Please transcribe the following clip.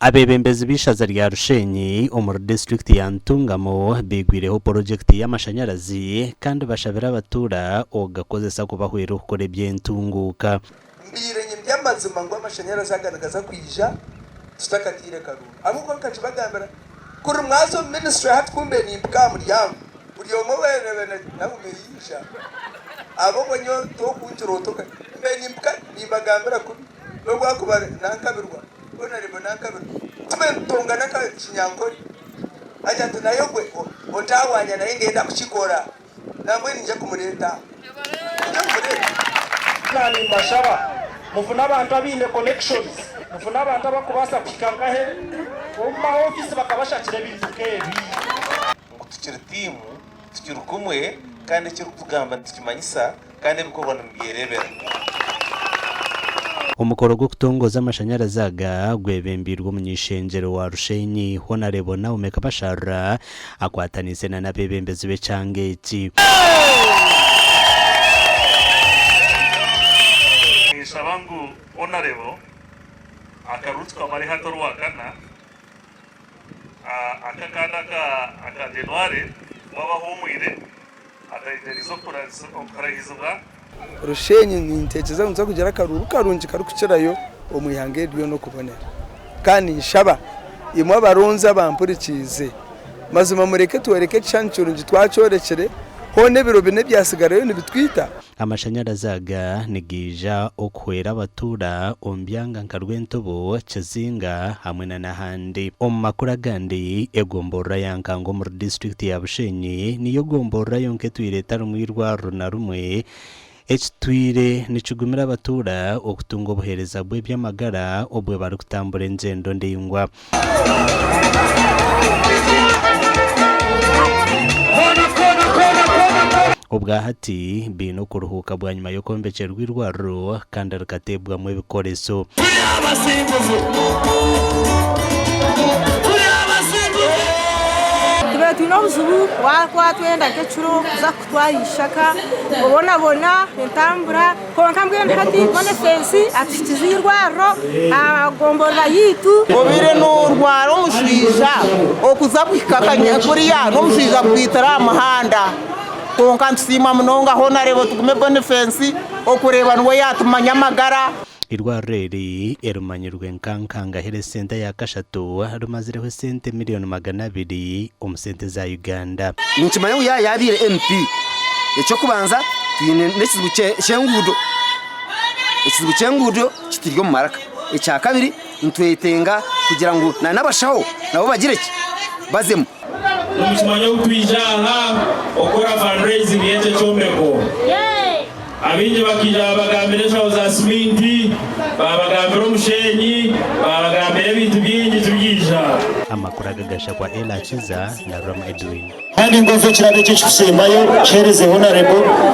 Abebembezi bishaza rya Rushenyi umur district ya Ntungamo bigwireho project y'amashanyarazi kandi bashabira abatura ogakozesa kubahwera ukore byentunguka mbiranye byamazima ngo amashanyarazi agaragaza kwija tutakatire karuru amuko nkacibagambira kuri mwazo ministry hatkumbe ni mbkamuri yangu uliyomo wene nawe umeyisha abo bonyo to kunjirotoka mbeni mbka ni bagambira kuri lobwa kubare nankabirwa ona ribo nankabirwa tumentonga naka kinyankori aja tunayogwe otawanya na ingenda kuchikora namwe nje kumureta nani mashaba mufuna abantu abine connections mufuna abantu bakubasa pikangahe umma office bakabashakira ibintu kebi ngo tukiri timu tukiri kumwe kandi cyo kugamba tukimanyisa kandi bikorwa n'umyerebera umukoro gwo kutongoza amashanyarazi aga gwebembirwa munyishengero wa Rushenyi Honorable Naomi Kabashara akwatanise na nabebembezi becangeki shabangu Honorable akarutswa mari hatorwakana aka January baba humwire atayiterizo kurahizwa Rushenyi nintekeza nza kugera karuru karunji karukukirayo omuyange ryo no kubonera kandi nshaba imwe abaronza bampurikize mazima mureke tuwereke chanchurunji twacorekere hone biro bine byasigarayo nibitwita amashanyarazi aga nigija okwera abatura ombyanga nkarwentobo Kizinga hamwe n'ahandi omakura gandi egombora yankango mu district ya Bushenyi niyo gombora yonke twireta rumwirwa runa rumwe Echitwire nichugumira abatura okutunga obuhereza bwe byamagara obwe bari kutambura enzendo ndingwa obwahati bino kuruhuka bwa nyuma yo kombecerwa irwaro kandi rukatebwamo ibikoreso tunobuzubu wakwa twenda kecuro za kutwayishaka ubona entambura konka mbwe hati bone fensi atikizirwaro agomborera yitu obire n'urwaro mushija okuza kwikakanya kuri ya no mushija kwitara amahanda konka nsima munonga Honorable tugume bone fensi okureba nwe yatumanya magara irwareri erumanyirwe nkankanga here senta ya kashatu rumazireho sente miliyoni 200 omusente za Uganda nkimanyo ya yabire MP echo kubanza twine nesizbuche chengudo kitiryo maraka echa kabiri ntwetenga kugira ngo nabashaho nabo bagireke bazemo nkimanyo twijaha okora fundraising yeche chombeko abinje bakija bagambira cyo za siminti babagambira Mushenyi babagambira ibintu byingi tubijja amakuru agagasha kwa Ela Chiza na Roma Edwin kandi ngozo kirade cyo kusembayo chereze Honorable